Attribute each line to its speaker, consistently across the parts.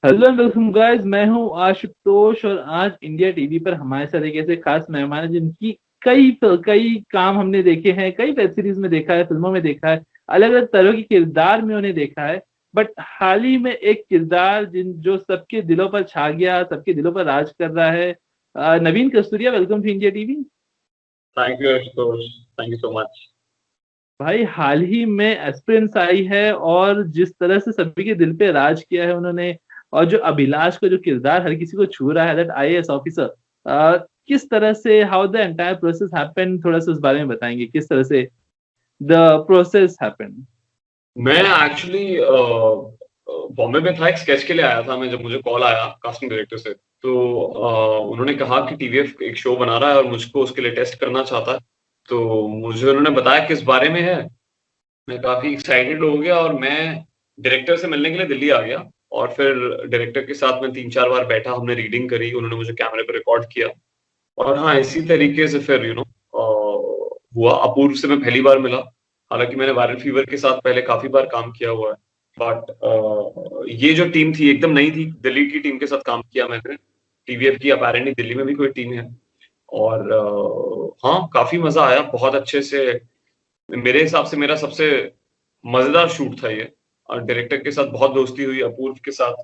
Speaker 1: Hello and welcome guys. मैं हूं आशुतोष और आज इंडिया टीवी पर हमारे साथ एक ऐसे खास मेहमान है जिनकी कई कई काम हमने देखे हैं, कई वेब सीरीज में देखा है, फिल्मों में देखा है, अलग अलग तरह के किरदार में उन्हें देखा है। बट हाल ही में एक किरदार जिन जो सबके दिलों पर छा गया, सबके दिलों पर राज कर रहा है। Naveen Kasturia, welcome to India TV.
Speaker 2: Thank you Ashutosh. Thank you so much.
Speaker 1: भाई हाल ही में एस्पिरेंट्स आई है और जिस तरह से सभी के दिल पे राज किया है उन्होंने, और जो अभिलाष का जो किरदार हर किसी को छू रहा है, दैट आईएएस ऑफिसर, किस तरह से how the entire process happened, थोड़ा सा उस बारे में बताएंगे किस तरह से द प्रोसेस हैपेंड।
Speaker 2: मैं एक्चुअली बॉम्बे में था, एक स्केच के लिए आया था मैं। जब मुझे कॉल आया कास्टिंग डायरेक्टर से, तो उन्होंने कहा कि टीवीएफ एक शो बना रहा है और मुझको उसके लिए टेस्ट करना चाहता है। तो मुझे उन्होंने बताया किस बारे में है। मैं काफी एक्साइटेड हो गया और मैं डायरेक्टर से मिलने के लिए दिल्ली आ गया। और फिर डायरेक्टर के साथ मैं 3-4 बार बैठा, हमने रीडिंग करी, उन्होंने मुझे कैमरे पर रिकॉर्ड किया। और हाँ, इसी तरीके से फिर हुआ। अपूर्व से मैं पहली बार मिला। हालांकि मैंने वायरल फीवर के साथ पहले काफी बार काम किया हुआ है, बट ये जो टीम थी एकदम नई थी। दिल्ली की टीम के साथ काम किया मैंने। टीवीएफ की अपेरेंटली दिल्ली में भी कोई टीम है। और हाँ, काफी मजा आया, बहुत अच्छे से। मेरे हिसाब से मेरा सबसे मजेदार शूट था ये। और डायरेक्टर के साथ बहुत दोस्ती हुई, अपूर्व के साथ।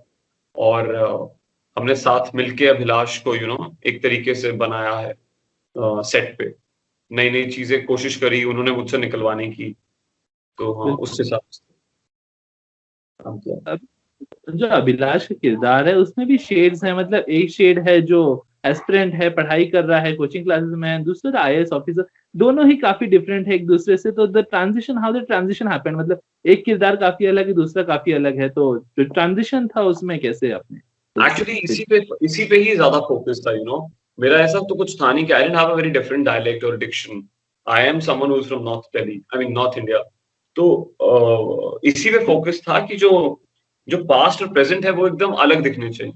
Speaker 2: और हमने साथ मिलके अभिलाष को एक तरीके से बनाया है सेट पे। नई नई चीजें कोशिश करी उन्होंने मुझसे निकलवाने की। तो हाँ, उस
Speaker 1: बिल्कुल।
Speaker 2: हिसाब से काम किया।
Speaker 1: अब जो अभिलाष का किरदार है उसमें भी शेड्स है, मतलब एक शेड है जो एस्पिरेंट है, पढ़ाई कर रहा है, कोचिंग क्लासेस में है, दूसरा आईएएस ऑफिसर। दोनों ही काफी डिफरेंट है एक दूसरे से। तो the transition, how the transition happened, मतलब एक किरदार काफी अलग है, दूसरा काफी अलग है, तो जो ट्रांजिशन था उसमें कैसे आपने उस
Speaker 2: एक्चुअली इसी पे ही ज्यादा फोकस था। मेरा ऐसा तो कुछ था नहीं कि I didn't have a very different dialect और diction. I am someone who is from north Delhi, I mean north India. तो इसी पे फोकस था कि जो जो पास्ट और प्रेजेंट है वो एकदम अलग दिखने चाहिए।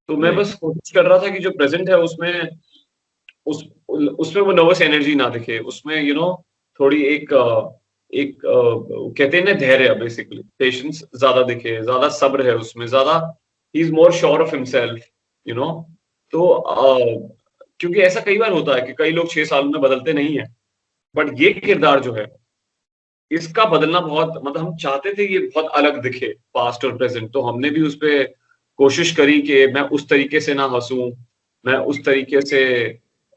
Speaker 2: तो मैं
Speaker 1: राइट।
Speaker 2: बस कोशिश कर रहा था कि जो प्रेजेंट है उसमें उस उसमें वो नर्वस एनर्जी ना दिखे उसमें। थोड़ी कहते हैं ना, धैर्य, बेसिकली पेशेंस ज्यादा दिखे, ज्यादा सब्र है उसमें, ज्यादा he is more sure of himself. You know तो क्योंकि ऐसा कई बार होता है कि कई लोग 6 साल में बदलते नहीं है। बट ये किरदार जो है, इसका बदलना बहुत, मतलब हम चाहते थे ये बहुत अलग दिखे पास्ट और प्रेजेंट। तो हमने भी उस पे कोशिश करी कि मैं उस तरीके से ना हंसूं, मैं उस तरीके से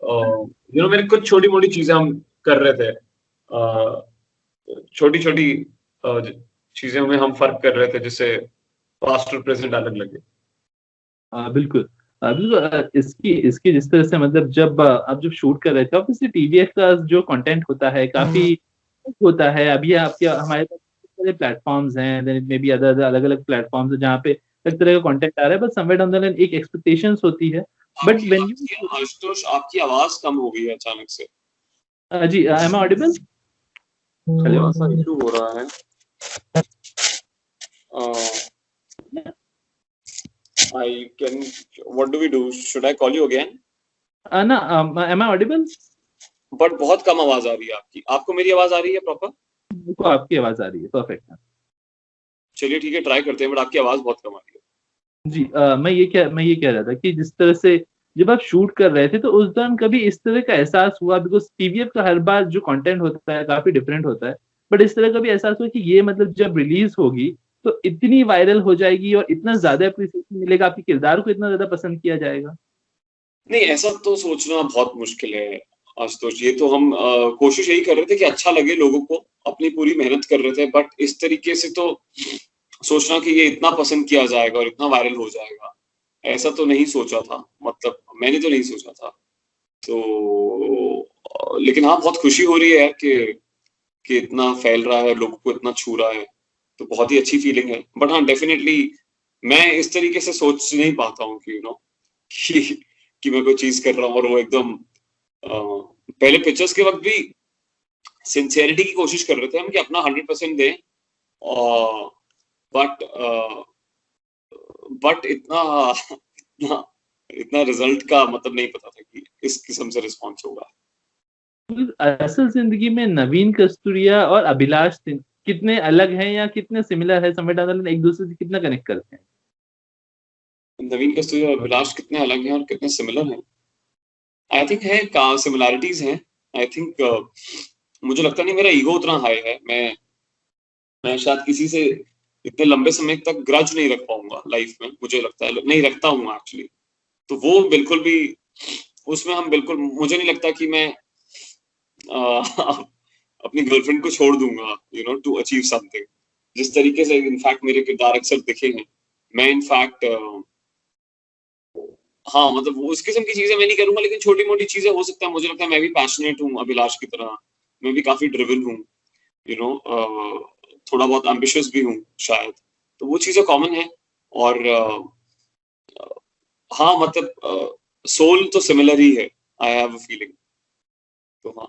Speaker 2: मेरे कुछ छोटी मोटी चीजें हम कर रहे थे। छोटी छोटी चीजों में हम फर्क कर रहे थे जिससे पास्ट और प्रेजेंट अलग लगे।
Speaker 1: बिल्कुल। बिल्कुल। इसकी इसकी जिस तरह से, मतलब जब आप जब शूट कर रहे थे, ऑब्वियसली टीवीएफ का जो कंटेंट होता है काफी होता है। अभी आपके हमारे पास बहुत सारे प्लेटफॉर्म्स हैं, मे बी अदर अलग अलग प्लेटफॉर्म्स हैं जहाँ पे हर तरह का कंटेंट आ रहा है, but somewhere down the line एक एक्सपेक्टेशंस होती है। बट
Speaker 2: आपकी
Speaker 1: व्हेन
Speaker 2: आपकी
Speaker 1: यू,
Speaker 2: आशुतोष, आपकी आवाज कम हो गई है अचानक से।
Speaker 1: जी, एम आई ऑडिबल? हेलो।
Speaker 2: थोड़ा सा इशू हो रहा है। I can, what do we do, should I call you again?
Speaker 1: ना, एम आई ऑडिबल?
Speaker 2: बट बहुत कम आवाज आ रही है आपकी। आपको मेरी आवाज आ रही है प्रॉपर?
Speaker 1: को आपकी आवाज आ रही है, परफेक्ट।
Speaker 2: चलिए ठीक है, ट्राई करते हैं, बट आपकी आवाज बहुत कम आ रही है।
Speaker 1: जी, मैं ये कह रहा था कि जिस तरह से जब आप शूट कर रहे थे तो उस दौरान कभी इस तरह का एहसास हुआ, बिकॉज टीवीएफ का हर बार जो कंटेंट होता है काफी डिफरेंट होता है, बट इस तरह का भी एहसास हुआ कि ये मतलब जब रिलीज होगी तो इतनी वायरल हो जाएगी और इतना ज्यादा अप्रिसिएशन मिलेगा, आपके किरदार को इतना ज्यादा पसंद किया जाएगा?
Speaker 2: नहीं, ऐसा तो सोचना बहुत मुश्किल है आशुतोष। ये तो हम कोशिश यही कर रहे थे कि अच्छा लगे लोगों को, अपनी पूरी मेहनत कर रहे थे। बट इस तरीके से तो सोचना कि ये इतना पसंद किया जाएगा और इतना वायरल हो जाएगा, ऐसा तो नहीं सोचा था। मतलब मैंने तो नहीं सोचा था। तो लेकिन हाँ, बहुत खुशी हो रही है यार कि इतना फैल रहा है, लोगों को इतना छू रहा है। तो बहुत ही अच्छी फीलिंग है। बट हाँ, डेफिनेटली मैं इस तरीके से सोच नहीं पाता हूँ कि कि, कि मैं कोई चीज कर रहा हूँ और वो एकदम पहले पिक्चर्स के वक्त भी सिंसियरिटी की कोशिश कर रहे थे हम कि अपना 100% दें। बट बट इतना इतना रिजल्ट का मतलब नहीं पता था कि इस किस्म से रिस्पॉन्स होगा।
Speaker 1: असल जिंदगी में नवीन कस्तूरिया और अभिलाष सिंह कितने अलग हैं या कितने सिमिलर है, समवेट एक दूसरे से कितना कनेक्ट करते हैं?
Speaker 2: नवीन कस्तूरी और अभिलाष कितने अलग हैं और कितने सिमिलर हैं? आई थिंक है का सिमिलैरिटीज हैं। आई थिंक मुझे लगता नहीं मेरा ईगो उतना हाई है। मैं शायद किसी से इतने लंबे समय तक ग्रज नहीं रख पाऊंगा लाइफ में, मुझे लगता है नहीं रखता हूँ एक्चुअली। तो वो बिल्कुल भी उसमें हम बिल्कुल, मुझे नहीं लगता कि मैं अपनी गर्लफ्रेंड को छोड़ दूंगा टू अचीव समथिंग। जिस तरीके से इनफैक्ट मेरे किरदार अक्सर दिखे हैं, मैं इनफैक्ट हाँ मतलब वो उस किस्म की चीजें मैं नहीं करूंगा, लेकिन छोटी मोटी चीजें हो सकता है। मुझे लगता है मैं भी पैशनेट हूँ अभिलाष की तरह, मैं भी काफी ड्रिवन हूँ, यू नो थोड़ा बहुत एम्बिशियस भी हूँ शायद। तो वो चीजें कॉमन है। और हाँ मतलब सोल तो सिमिलर ही है, आई हैव अ फीलिंग। तो हाँ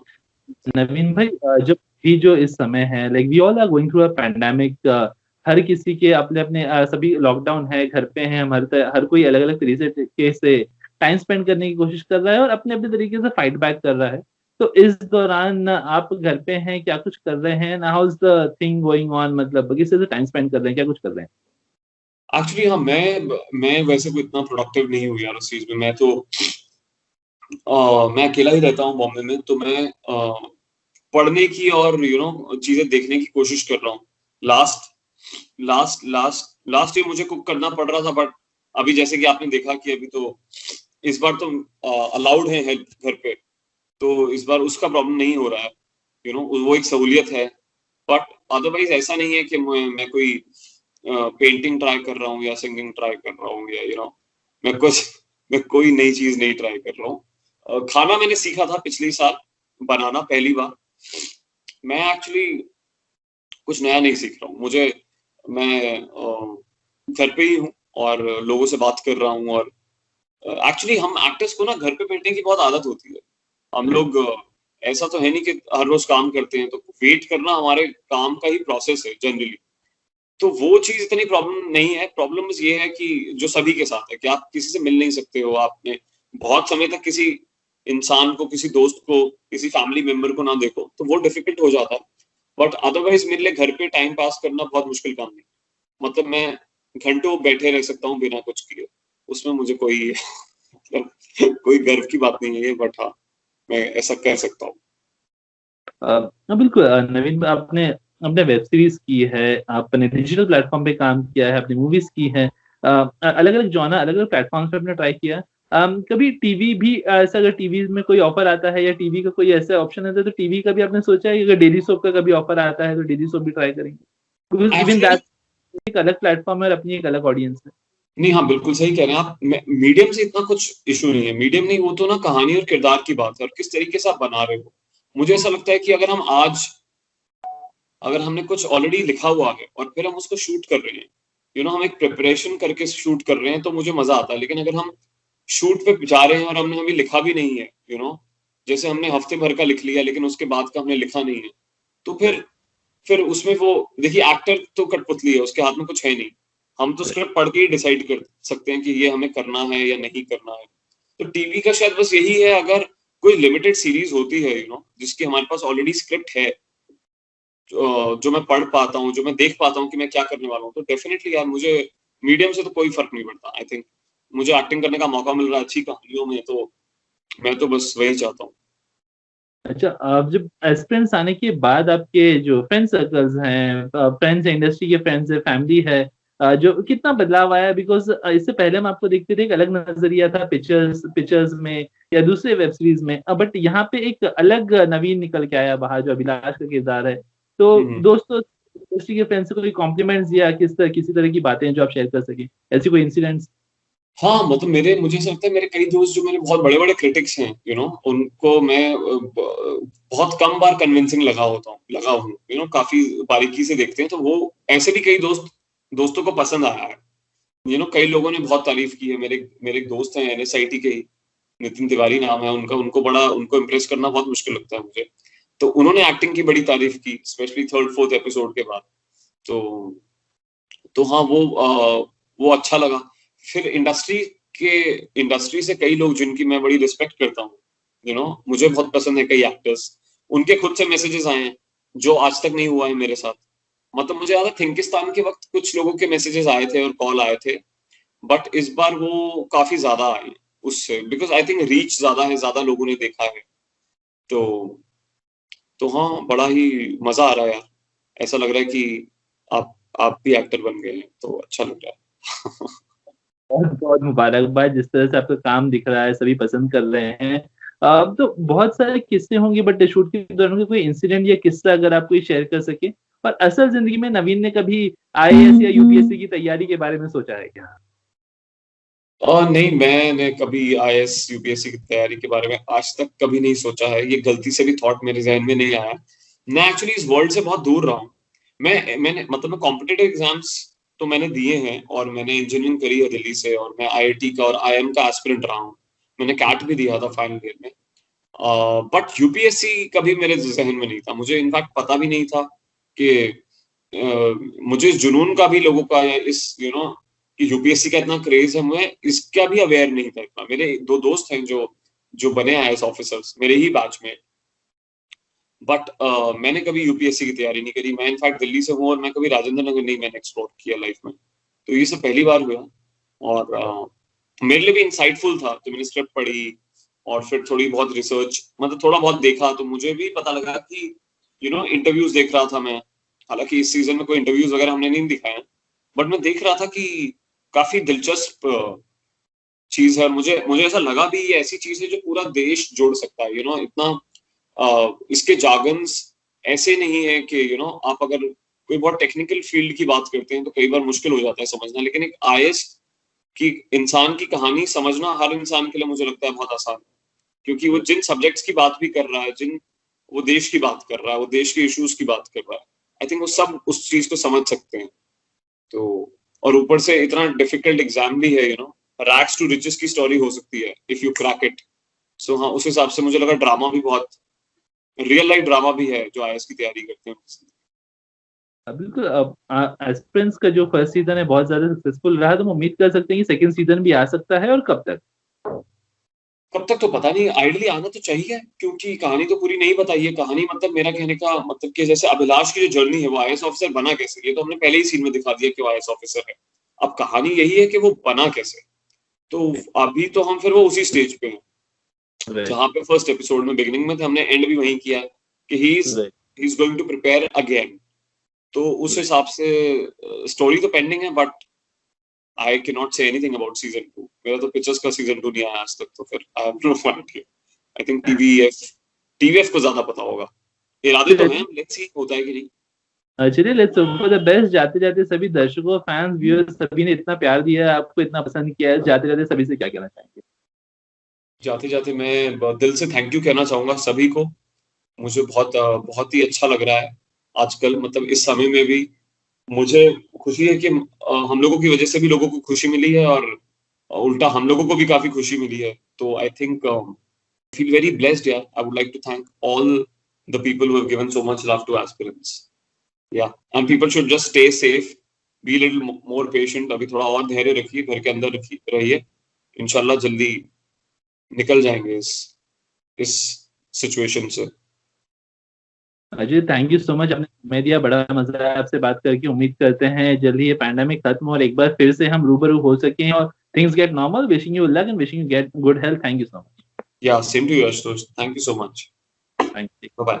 Speaker 1: नवीन भाई, जब भी जो इस समय है, like we all are going through a pandemic, हर किसी के अपने अपने सभी लॉकडाउन है, घर पे हैं, हर कोई अलग अलग तरीके से टाइम स्पेंड करने की कोशिश कर रहा है और अपने अपने तरीके से फाइट बैक कर रहा है। तो इस दौरान आप घर पे हैं, क्या कुछ कर रहे हैं? How is the thing going on, मतलब किस तरह से टाइम स्पेंड कर रहे हैं, क्या कुछ कर रहे हैं?
Speaker 2: एक्चुअली हाँ, मैं वैसे कोई इतना प्रोडक्टिव नहीं हूँ यार उस चीज में। मैं अकेला ही रहता हूँ बॉम्बे में, तो मैं पढ़ने की और चीजें देखने की कोशिश कर रहा हूँ। लास्ट लास्ट ईयर मुझे कुक करना पड़ रहा था, बट अभी जैसे कि आपने देखा कि अभी तो इस बार तो अलाउड है हेल्प घर पे, तो इस बार उसका प्रॉब्लम नहीं हो रहा है। वो एक सहूलियत है। बट अदरवाइज ऐसा नहीं है कि मैं कोई पेंटिंग ट्राई कर रहा हूँ या सिंगिंग ट्राई कर रहा हूँ या मैं कुछ मैं कोई नई चीज नहीं ट्राई कर रहा हूँ। खाना मैंने सीखा था पिछले साल बनाना पहली बार। मैं एक्चुअली कुछ नया नहीं सीख रहा हूँ। मैं घर पे ही हूँ और लोगों से बात कर रहा हूँ। और एक्चुअली हम एक्टर्स को ना घर पे बैठने की बहुत आदत होती है। हम लोग ऐसा तो है नहीं कि हर रोज काम करते हैं, तो वेट करना हमारे काम का ही प्रोसेस है जनरली। तो वो चीज इतनी प्रॉब्लम नहीं है। प्रॉब्लम बस ये है कि जो सभी के साथ है कि आप किसी से मिल नहीं सकते हो, आपने बहुत समय तक किसी इंसान को, किसी दोस्त को, किसी फैमिली मेंबर को ना देखो, तो वो डिफिकल्ट हो जाता है। बट अदरवाइज मेरे लिए घर पे टाइम पास करना बहुत मुश्किल काम नहीं। मतलब मैं घंटों बैठे रह सकता हूँ बिना कुछ किए, उसमें मुझे कोई मतलब कोई गर्व की बात नहीं है ये, बट हाँ मैं ऐसा कह सकता हूँ।
Speaker 1: हाँ बिल्कुल। नवीन, आपने अपने वेब सीरीज की है, आपने डिजिटल प्लेटफॉर्म पे काम किया है, अपनी मूवीज की है, अलग अलग जॉनर, अलग अलग प्लेटफॉर्म्स पे आपने ट्राई किया है। कभी टीवी भी ऐसा, अगर टीवी में कोई ऑफर आता है या टीवी का कोई ऐसा ऑप्शन आता है, तो टीवी का भी आपने सोचा है कि अगर डेली सोप का कभी ऑफर आता है तो डेली सोप भी ट्राई करेंगे? बिकॉज इवन
Speaker 2: एक्चुअली
Speaker 1: दैट एक अलग प्लेटफॉर्म है और अपनी एक अलग ऑडियंस है।
Speaker 2: नहीं, हाँ बिल्कुल सही कह रहे हैं आप। मीडियम से इतना कुछ इशू नहीं है। मीडियम नहीं, वो तो ना कहानी और किरदार की बात है और किस तरीके से आप बना रहे हो। मुझे ऐसा लगता है कि अगर हमने कुछ ऑलरेडी लिखा हुआ है और फिर हम उसको शूट कर रहे हैं, हम एक प्रिपरेशन करके शूट कर रहे हैं, तो मुझे मजा आता है। लेकिन अगर हम शूट पे जा रहे हैं और हमने हमें लिखा भी नहीं है, जैसे हमने हफ्ते भर का लिख लिया लेकिन उसके बाद का हमने लिखा नहीं है, तो फिर उसमें वो, देखिए एक्टर तो कठपुतली है, उसके हाथ में कुछ है नहीं। हम तो स्क्रिप्ट पढ़ के ही डिसाइड कर सकते हैं कि ये हमें करना है या नहीं करना है। तो टीवी का शायद बस यही है, अगर कोई लिमिटेड सीरीज होती है जिसकी हमारे पास ऑलरेडी स्क्रिप्ट है, जो मैं पढ़ पाता हूँ, जो मैं देख पाता हूँ कि मैं क्या करने वाला हूँ, तो डेफिनेटली यार मुझे मीडियम से तो कोई फर्क नहीं पड़ता। आई थिंक मुझे एक्टिंग करने का मौका मिल रहा है अच्छी कहानियों में, तो मैं तो बस वही चाहता हूँ।
Speaker 1: अच्छा, आप जब एस्पिरेंट्स आने के बाद आपके जो फ्रेंड सर्कल्स हैं, फ्रेंड्स हैं, इंडस्ट्री के फ्रेंड्स है, फैमिली है, जो कितना बदलाव आया? बिकॉज इससे पहले हम आपको देखते थे, एक अलग नजरिया था पिक्चर्स पिक्चर्स में या दूसरे वेब सीरीज में, बट यहाँ पे एक अलग नवीन निकल के आया बाहर, जो अभिलाष का किरदार है। तो
Speaker 2: हम्म।
Speaker 1: दोस्तों, इंडस्ट्री के फ्रेंड्स से कोई कॉम्प्लीमेंट्स दिया, किसी तरह की बातें जो आप शेयर कर सके, ऐसी कोई इंसिडेंट्स?
Speaker 2: हाँ मतलब मुझे ऐसा लगता है मेरे कई दोस्त जो मेरे बहुत बड़े बड़े क्रिटिक्स हैं, उनको मैं बहुत कम बार कन्विंसिंग लगा हूँ, काफी बारीकी से देखते हैं, तो वो ऐसे भी कई दोस्तों को पसंद आया है। कई लोगों ने बहुत तारीफ की है। मेरे एक दोस्त हैं एनएसआईटी के ही, नितिन तिवारी नाम है उनका। उनको इम्प्रेस करना बहुत मुश्किल लगता है मुझे। तो उन्होंने एक्टिंग की बड़ी तारीफ की, स्पेशली थर्ड फोर्थ एपिसोड के बाद। तो हाँ वो अच्छा लगा। फिर इंडस्ट्री से कई लोग जिनकी मैं बड़ी रिस्पेक्ट करता हूँ, मुझे बहुत पसंद है कई एक्टर्स, उनके खुद से मैसेजेस आए हैं जो आज तक नहीं हुआ है मेरे साथ। मतलब मुझे याद है थिंकिस्तान के वक्त कुछ लोगों के मैसेजेस आए थे और कॉल आए थे, बट इस बार वो काफी ज्यादा आए उससे, बिकॉज आई थिंक रीच ज्यादा है, ज्यादा लोगों ने देखा है। तो हाँ, बड़ा ही मजा आ रहा है यार। ऐसा लग रहा है कि आप भी एक्टर बन गए हैं, तो अच्छा लग रहा है।
Speaker 1: बहुत बहुत मुबारकबाद, जिस तरह से आपका काम दिख रहा है सभी पसंद कर रहे हैं। अब तो बहुत सारे किस्से होंगे, बट शूट के दौरान कोई इंसिडेंट या किस्सा अगर आप कोई शेयर कर सके। और असल जिंदगी में नवीन ने कभी आईएएस या यूपीएससी की तैयारी के बारे में सोचा है क्या?
Speaker 2: नहीं, मैंने कभी आईएएस यूपीएससी की तैयारी के बारे में आज तक कभी नहीं सोचा है। ये गलती से भी थॉट मेरे जहन में नहीं आया। मैं एक्चुअली इस वर्ल्ड से बहुत दूर रहा हूँ। मैंने मतलब मैं कॉम्पिटिटिव एग्जाम्स तो मैंने दिए हैं, और मैंने इंजीनियरिंग करी है दिल्ली से, और मैं आईआईटी का और आईएम का एस्पिरेंट रहा हूँ। मैंने कैट भी दिया था फाइनल ईयर में। बट यूपीएससी कभी मेरे जहन में नहीं था। मुझे इनफैक्ट पता भी नहीं था कि मुझे इस जुनून का भी लोगों का, इस कि यूपीएससी का इतना क्रेज है, मैं इसका भी अवेयर नहीं था इतना। मेरे दो दोस्त हैं जो जो बने आईएएस ऑफिसर्स मेरे ही बैच में। बट मैंने कभी यूपीएससी की तैयारी नहीं करी। मैं इनफैक्ट दिल्ली से हूँ, और मैं कभी राजेंद्र नगर नहीं मैंने एक्सप्लोर किया लाइफ में। तो ये सब पहली बार हुआ। और मेरे लिए भी इंसाइटफुल था। तो मैंने स्क्रिप्ट पढ़ी, और फिर थोड़ी बहुत रिसर्च, मतलब थोड़ा बहुत देखा, तो मुझे भी पता लगा कि इंटरव्यूज देख रहा था मैं। हालांकि इस सीजन में कोई इंटरव्यूज वगैरह हमने नहीं दिखाए, बट मैं देख रहा था कि काफी दिलचस्प चीज है। और मुझे मुझे ऐसा लगा भी ये ऐसी चीज है जो पूरा देश जोड़ सकता है। इतना इसके जार्गन्स ऐसे नहीं है कि आप अगर कोई बहुत टेक्निकल फील्ड की बात करते हैं तो कई बार मुश्किल हो जाता है समझना, लेकिन एक आईएएस की इंसान की कहानी समझना हर इंसान के लिए मुझे लगता है बहुत आसान है। क्योंकि वो जिन सब्जेक्ट्स की बात भी कर रहा है, जिन वो देश की बात कर रहा है, वो देश के इश्यूज की बात कर रहा है, आई थिंक वो सब उस चीज को समझ सकते हैं। तो और ऊपर से इतना डिफिकल्ट एग्जाम भी है, रैग्स टू रिचेस की स्टोरी हो सकती है इफ यू क्रैक इट। सो हाँ, उस हिसाब से मुझे लगा ड्रामा भी बहुत, रियल लाइफ ड्रामा भी है जो आईएएस की तैयारी करते हैं।
Speaker 1: बिल्कुल। अब एस्पिरेंट्स का जो फर्स्ट सीजन है बहुत ज्यादा सक्सेसफुल रहा, तो हम उम्मीद कर सकते हैं कि सेकंड सीजन भी आ सकता है, और कब तक?
Speaker 2: कब तक तो पता नहीं, आइडली आना तो चाहिए, क्योंकि कहानी तो पूरी नहीं बताई है। कहानी मतलब मेरा कहने का मतलब कि जैसे अभिलाष की जो जर्नी है, वो आईएएस ऑफिसर बना कैसे, ये तो हमने पहले ही सीन में दिखा दिया कि वो आईएएस ऑफिसर है। अब कहानी यही है कि वो बना कैसे। तो अभी तो हम फिर वो उसी स्टेज पे हैं
Speaker 1: राइट।
Speaker 2: जहां पे फर्स्ट एपिसोड में बिगिनिंग में थे। हमने एंड भी वहीं किया कि ही
Speaker 1: right.
Speaker 2: Is going to prepare again. तो उस हिसाब से स्टोरी तो पेंडिंग है, but I can not say anything about season 2। मेरा तो पिक्चर्स का सीजन 2 नहीं आया आज तक, तो फिर I have no idea. I think TVF को ज्यादा पता होगा। इरादे तो हैं, लेट्स सी होता है कि नहीं।
Speaker 1: चलिए, let's hope for the best. जाते जाते सभी दर्शकों, फैंस, व्यूअर्स, सभी ने इतना प्यार दिया है, आपको इतना पसंद किया है, जाते जाते सभी से क्या कहना चाहेंगे?
Speaker 2: जाते जाते मैं दिल से थैंक यू कहना चाहूंगा सभी को। मुझे बहुत ही अच्छा लग रहा है आजकल, मतलब इस समय में भी। मुझे खुशी है कि हम लोगों की वजह से भी लोगों को खुशी मिली है, और उल्टा हम लोगों को भी काफी खुशी मिली है। तो I think feel very blessed. Yeah, I would like to thank all the people who have given so much love to aspirants. Yeah, and people should just stay safe, be a little more patient. अभी थोड़ा और धैर्य रखिए, घर के अंदर रहिए। इंशाल्लाह जल्दी निकल जाएंगे इस सिचुएशन से।
Speaker 1: Ajay, thank you so much, आपने समय दिया, बड़ा मजा आया आपसे बात करके। उम्मीद करते हैं जल्दी ये पैंडेमिक खत्म हो और एक बार फिर से हम रूबरू हो सकें और things get normal. Wishing you luck and wishing you get good health. Thank you so much.
Speaker 2: Yeah, same to you, Ashutosh. Thank you so much.
Speaker 1: Thank you.
Speaker 2: Bye bye.